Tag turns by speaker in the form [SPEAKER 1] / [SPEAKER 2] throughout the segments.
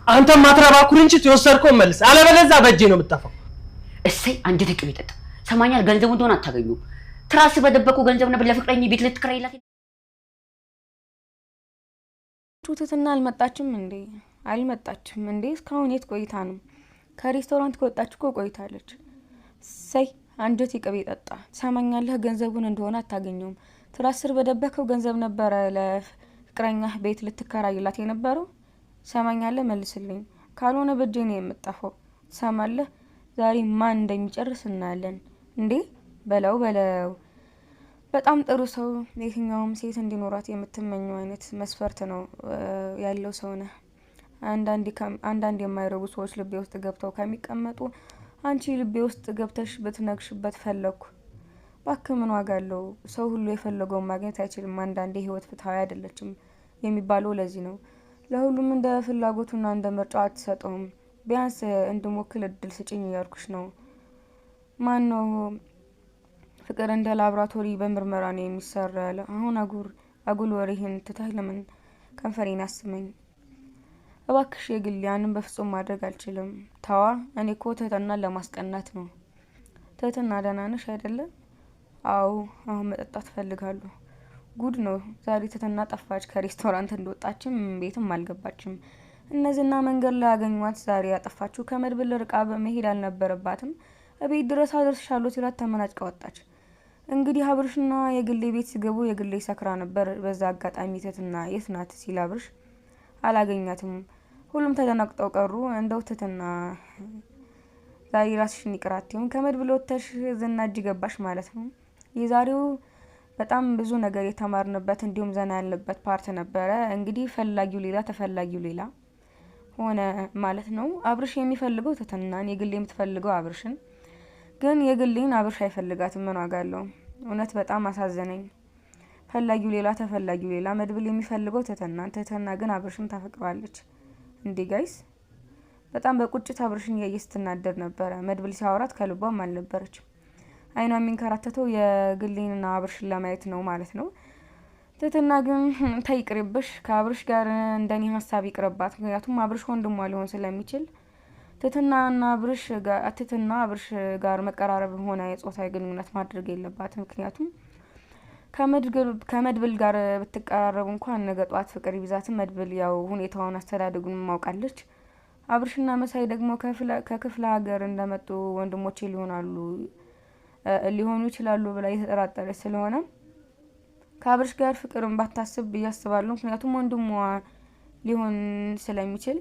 [SPEAKER 1] አንተ ማትረባ ኩርንቺ ተወሰርኮ መልስ አለበለዛ በእጄ ነው የምጠፋው።
[SPEAKER 2] እሰይ አንድ ተቅም ይጠጣ ሰማኛል። ገንዘቡ እንደሆነ አታገኙ። ትራስ በደበቁ ገንዘብ ነበር ለፍቅረኛ ቤት ልትከራይላት።
[SPEAKER 3] ቱትትና አልመጣችም እንዴ? እስካሁን የት ቆይታ ነው? ከሬስቶራንት ከወጣች እኮ ቆይታለች። ሰይ አንጀት ይቅቤ ጠጣ። ሰማኛለህ ገንዘቡን እንደሆነ አታገኘውም። ትራስ በደበከው ገንዘብ ነበረ ለፍቅረኛ ቤት ልትከራይላት የነበረው። ሰማኛለህ መልስልኝ፣ ካልሆነ በእጄ ነው የምጠፋው። ሰማለህ ዛሬ ማን እንደሚጨርስ እናያለን። እንዴ በለው በጣም ጥሩ ሰው፣ የትኛውም ሴት እንዲኖራት የምትመኘው አይነት መስፈርት ነው ያለው ሰው ነህ። አንዳንድ የማይረቡ ሰዎች ልቤ ውስጥ ገብተው ከሚቀመጡ አንቺ ልቤ ውስጥ ገብተሽ ብትነግሽበት ፈለኩ። እባክህ ምን ዋጋ አለው? ሰው ሁሉ የፈለገውን ማግኘት አይችልም። አንዳንዴ ህይወት ፍትሃዊ አይደለችም የሚባለው ለዚህ ነው። ለሁሉም እንደ ፍላጎቱና እንደ ምርጫው አትሰጠውም። ቢያንስ እንድሞክል እድል ስጭኝ እያልኩሽ ነው። ማን ነው ፍቅር እንደ ላብራቶሪ በምርመራ ነው የሚሰራ ያለ? አሁን አጉል ወሬህን ትተህ ለምን ከንፈሬን አስመኝ እባክሽ። የግል ያንን በፍጹም ማድረግ አልችልም። ታዋ እኔ እኮ ትህትናን ለማስቀናት ነው። ትህትና ደህና ነሽ አይደለ? አዎ አሁን መጠጣት ፈልጋለሁ። ጉድ ነው ዛሬ ትህትና ጠፋች። ከሬስቶራንት እንደወጣችም ቤትም አልገባችም። እነዚህና መንገድ ላይ ያገኟት ዛሬ ያጠፋችው ከመድብል ርቃ በመሄድ አልነበረባትም። እቤት ድረስ አደርስሻለሁ ሲላት ተመናጭቃ ወጣች። እንግዲህ አብርሽና የግሌ ቤት ሲገቡ የግሌ ሰክራ ነበር። በዛ አጋጣሚ ትህትና የት ናት ሲል አብርሽ አላገኛትም። ሁሉም ተደናግጠው ቀሩ። እንደው ትህትና ዛሬ ራስሽን ይቅራትም ከመድብል ወጥተሽ ዝና እጅ ገባሽ ማለት ነው። የዛሬው በጣም ብዙ ነገር የተማርንበት እንዲሁም ዘና ያለበት ፓርት ነበረ። እንግዲህ ፈላጊው ሌላ ተፈላጊው ሌላ ሆነ ማለት ነው። አብርሽ የሚፈልገው ትህትናን፣ የግሌ የምትፈልገው አብርሽን። ግን የግሌን አብርሽ አይፈልጋትም። ምን ዋጋ አለው? እውነት በጣም አሳዘነኝ። ፈላጊው ሌላ ተፈላጊው ሌላ። መድብል የሚፈልገው ትህትናን፣ ትህትና ግን አብርሽን ታፈቅረዋለች። እንዴ ጋይስ! በጣም በቁጭት አብርሽን እያየ ስትናደድ ነበረ። መድብል ሲያወራት ከልቧም አልነበረችም። አይኗ የሚንከራተተው የግሌንና አብርሽን ለማየት ነው ማለት ነው። ትህትና ግን ተይቅርብሽ፣ ከአብርሽ ጋር እንደኔ ሀሳብ ይቅርባት። ምክንያቱም አብርሽ ወንድሟ ሊሆን ስለሚችል ትህትና አብርሽ ጋር መቀራረብ ሆነ የጾታዊ ግንኙነት ማድረግ የለባትም። ምክንያቱም ከመድብል ጋር ብትቀራረቡ እንኳን ነገ ጧት ፍቅር ይብዛትም። መድብል ያው ሁኔታውን አስተዳደጉን ማውቃለች። አብርሽና መሳይ ደግሞ ከክፍለ ሀገር እንደመጡ ወንድሞቼ ሊሆኑ ይችላሉ ብላ የተጠራጠረች ስለሆነ ከአብርሽ ጋር ፍቅርን ባታስብ ብዬ አስባለሁ። ምክንያቱም ወንድሟ ሊሆን ስለሚችል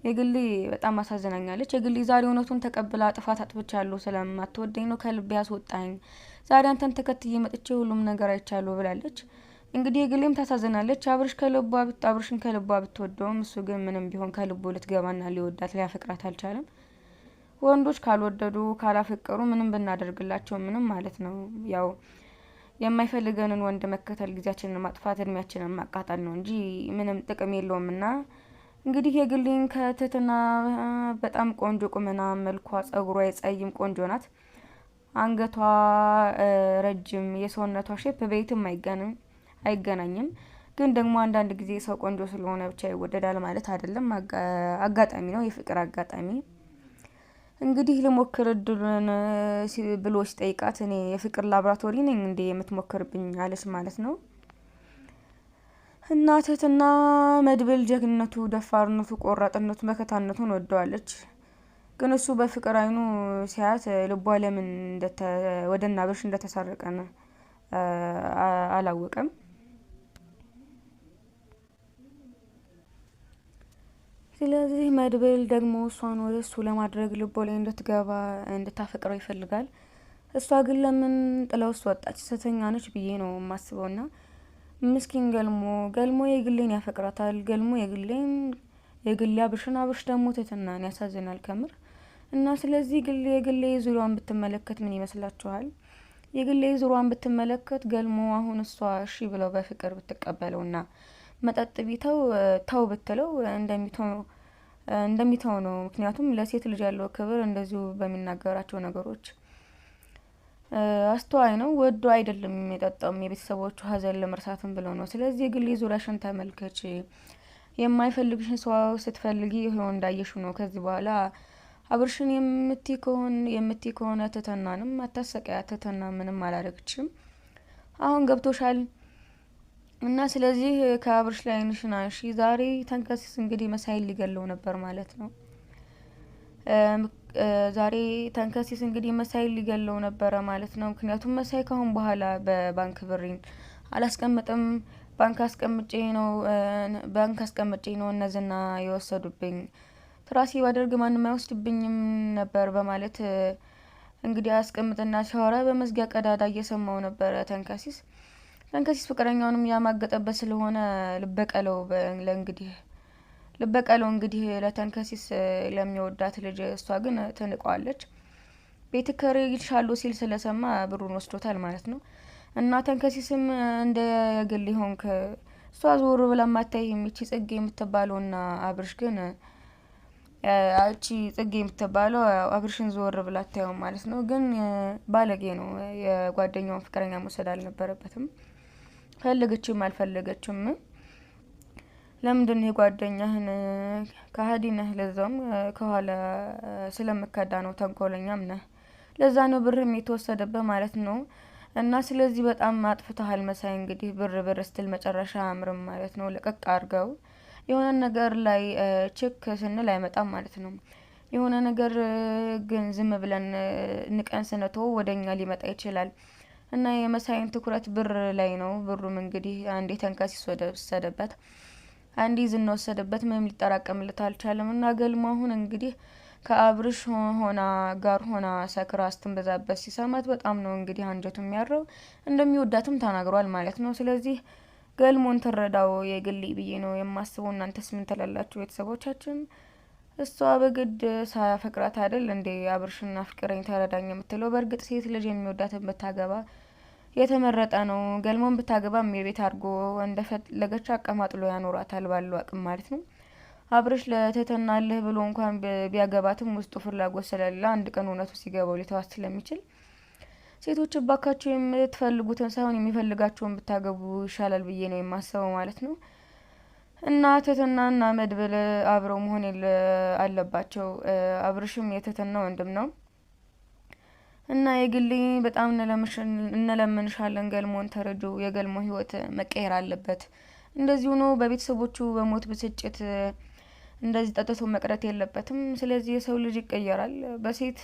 [SPEAKER 3] የግሌ በጣም አሳዝናኛለች። የግሌ ዛሬ እውነቱን ተቀብላ ጥፋት አጥፍቻለሁ ስለማትወደኝ ነው ከልቤ ያስወጣኝ። ዛሬ አንተን ተከትዬ መጥቼ ሁሉም ነገር አይቻለሁ ብላለች። እንግዲህ የግሌም ታሳዝናለች። አብርሽን ከልቧ ብትወደውም እሱ ግን ምንም ቢሆን ከልቡ ልትገባና ሊወዳት ሊያፈቅራት አልቻለም። ወንዶች ካልወደዱ ካላፈቀሩ ምንም ብናደርግላቸው ምንም ማለት ነው። ያው የማይፈልገንን ወንድ መከተል ጊዜያችንን ማጥፋት እድሜያችንን ማቃጠል ነው እንጂ ምንም ጥቅም የለውም። እና እንግዲህ የግሌን ከትህትና በጣም ቆንጆ ቁመና፣ መልኳ፣ ጸጉሯ የጸይም ቆንጆ ናት። አንገቷ ረጅም፣ የሰውነቷ ሼፕ በየትም አይገናኝም። ግን ደግሞ አንዳንድ ጊዜ ሰው ቆንጆ ስለሆነ ብቻ ይወደዳል ማለት አይደለም። አጋጣሚ ነው፣ የፍቅር አጋጣሚ። እንግዲህ ልሞክር እድሉን ብሎ ሲጠይቃት እኔ የፍቅር ላብራቶሪ ነኝ እንዴ የምትሞክርብኝ አለች ማለት ነው። እና ትህትና መድብል ጀግንነቱ፣ ደፋርነቱ፣ ቆራጥነቱ፣ መከታነቱን ወደዋለች። ግን እሱ በፍቅር አይኑ ሲያት ልቧ ለምን ወደ አብርሽ እንደተሰረቀን አላወቀም። ስለዚህ መድብል ደግሞ እሷን ወደ እሱ ለማድረግ ልቦ ላይ እንድታፈቅረው ይፈልጋል። እሷ ግን ለምን ጥለው እሱ ወጣች? ስተኛ ነች ብዬ ነው የማስበው። ና ምስኪን ገልሞ የግሌን ያፈቅራታል። ገልሞ የግሌ አብርሽ ደግሞ ትህትናን ያሳዝናል ከምር። እና ስለዚህ የግሌ ዙሪያዋን ብትመለከት ምን ይመስላችኋል? የግሌ ዙሪያዋን ብትመለከት ገልሞ አሁን እሷ እሺ ብለው በፍቅር ብትቀበለውና መጠጥ ቢተው ተው ብትለው እንደሚተው ነው። ምክንያቱም ለሴት ልጅ ያለው ክብር እንደዚሁ በሚናገራቸው ነገሮች አስተዋይ ነው። ወዶ አይደለም የጠጣውም የቤተሰቦቹ ሀዘን ለመርሳትም ብለው ነው። ስለዚህ የግሌ ዙሪያሽን ተመልከች። የማይፈልግሽን ሰው ስትፈልጊ ይሄው እንዳየሽው ነው። ከዚህ በኋላ አብርሽን የምትይ ከሆነ ትተናንም አታሰቃያ። ትተና ምንም አላደረግችም። አሁን ገብቶሻል። እና ስለዚህ ከአብርሽ ላይ አይንሽን አንሺ። ዛሬ ተንከሲስ እንግዲህ መሳይል ሊገለው ነበር ማለት ነው። ዛሬ ተንከሲስ እንግዲህ መሳይል ሊገለው ነበረ ማለት ነው። ምክንያቱም መሳይ ካሁን በኋላ በባንክ ብሬን አላስቀምጥም፣ ባንክ አስቀምጬ ነው እነዚህና የወሰዱብኝ፣ ትራሲ ባደርግ ማንም አይወስድብኝም ነበር በማለት እንግዲህ አስቀምጥና ሲያወራ በመዝጊያ ቀዳዳ እየሰማው ነበረ ተንከሲስ ፍቅረኛውንም ያማገጠበት ስለሆነ ልበቀለው እንግዲህ ለተንከሲስ ለሚወዳት ልጅ። እሷ ግን ትንቀዋለች። ቤት ከሬግሻለሁ ሲል ስለሰማ ብሩን ወስዶታል ማለት ነው። እና ተንከሲስም እንደ የግል ሆንክ እሷ ዞር ብላ ማታይ የሚቺ ጽጌ የምትባለውና አብርሽ ግን እቺ ጽጌ የምትባለው አብርሽን ዞር ብላ ታየው ማለት ነው። ግን ባለጌ ነው። የጓደኛውን ፍቅረኛ መውሰድ አልነበረበትም። ፈለገችም አልፈለገችም ለምንድነው የጓደኛህን ከሃዲ ነህ፣ ለዛም ከኋላ ስለምከዳ ነው፣ ተንኮለኛም ነህ፣ ለዛ ነው ብርም የተወሰደበት ማለት ነው። እና ስለዚህ በጣም አጥፍተሃል መሳይ። እንግዲህ ብር ስትል መጨረሻ አምርም ማለት ነው። ለቀቅ አድርገው። የሆነ ነገር ላይ ቼክ ስንል አይመጣም ማለት ነው። የሆነ ነገር ግን ዝም ብለን ንቀን ስንተው ወደኛ ሊመጣ ይችላል። እና የመሳይን ትኩረት ብር ላይ ነው። ብሩም እንግዲህ አንዴ ተንከሲስ ወሰደበት፣ አንዴ ዝና ወሰደበት። ምንም ሊጠራቀምለት አልቻለም። እና ገልሞ አሁን እንግዲህ ከአብርሽ ሆና ሰክራ ስትንበዛበት ሲሰማት በጣም ነው እንግዲህ አንጀቱ የሚያረው። እንደሚወዳትም ተናግሯል ማለት ነው። ስለዚህ ገልሞን ትረዳው የግል ብዬ ነው የማስበው። እናንተስ ምን ትላላችሁ ቤተሰቦቻችን? እሷ በግድ ሳያፈቅራት አይደል እንዴ አብርሽና ፍቅረኝ ተረዳኝ የምትለው? በእርግጥ ሴት ልጅ የሚወዳትን ብታገባ የተመረጠ ነው። ገልሞን ብታገባም የቤት አድርጎ እንደፈለገች አቀማጥሎ ያኖራታል ባለው አቅም ማለት ነው። አብርሽ ለተተናልህ ብሎ እንኳን ቢያገባትም ውስጡ ፍላጎት ስለሌለ አንድ ቀን እውነቱ ሲገባው ሊተዋት ስለሚችል ሴቶች ባካችሁ የምትፈልጉትን ሳይሆን የሚፈልጋቸውን ብታገቡ ይሻላል ብዬ ነው የማስበው ማለት ነው። እና ትህትናና መድብል አብረው መሆን አለባቸው። አብርሽም የትህትና ወንድም ነው። እና የግሌ በጣም እንለምንሻለን ገልሞን ተረጁ። የገልሞ ህይወት መቀየር አለበት። እንደዚሁ ነው። በቤተሰቦቹ በሞት ብስጭት እንደዚህ ጠጥቶ መቅረት የለበትም። ስለዚህ የሰው ልጅ ይቀየራል በሴት።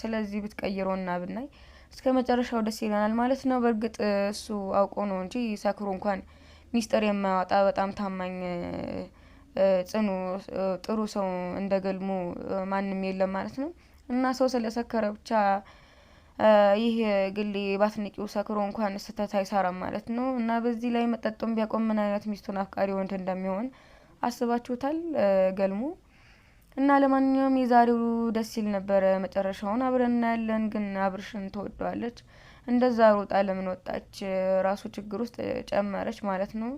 [SPEAKER 3] ስለዚህ ብትቀይሮና ብናይ እስከ መጨረሻው ደስ ይለናል ማለት ነው። በእርግጥ እሱ አውቆ ነው እንጂ ሰክሮ እንኳን ሚስጥር የማያወጣ በጣም ታማኝ ጽኑ ጥሩ ሰው እንደ ገልሞ ማንም የለም ማለት ነው። እና ሰው ስለሰከረ ብቻ ይህ ግሌ ባትንቂው ሰክሮ እንኳን ስተት አይሰራም ማለት ነው። እና በዚህ ላይ መጠጡም ቢያቆም ምን አይነት ሚስቱን አፍቃሪ ወንድ እንደሚሆን አስባችሁታል ገልሞ? እና ለማንኛውም የዛሬው ደስ ይል ነበረ። መጨረሻውን አብረን እናያለን። ግን አብርሽን ትወደዋለች። እንደዛ ሮጣ ለምን ወጣች? ራሱ ችግር ውስጥ ጨመረች ማለት ነው።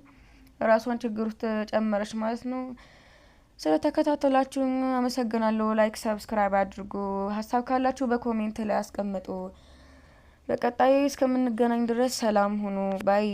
[SPEAKER 3] ራሷን ችግር ውስጥ ጨመረች ማለት ነው። ስለተከታተላችሁኝ አመሰግናለሁ። ላይክ፣ ሰብስክራይብ አድርጉ። ሀሳብ ካላችሁ በኮሜንት ላይ አስቀምጡ። በቀጣይ እስከምንገናኝ ድረስ ሰላም ሁኑ። ባይ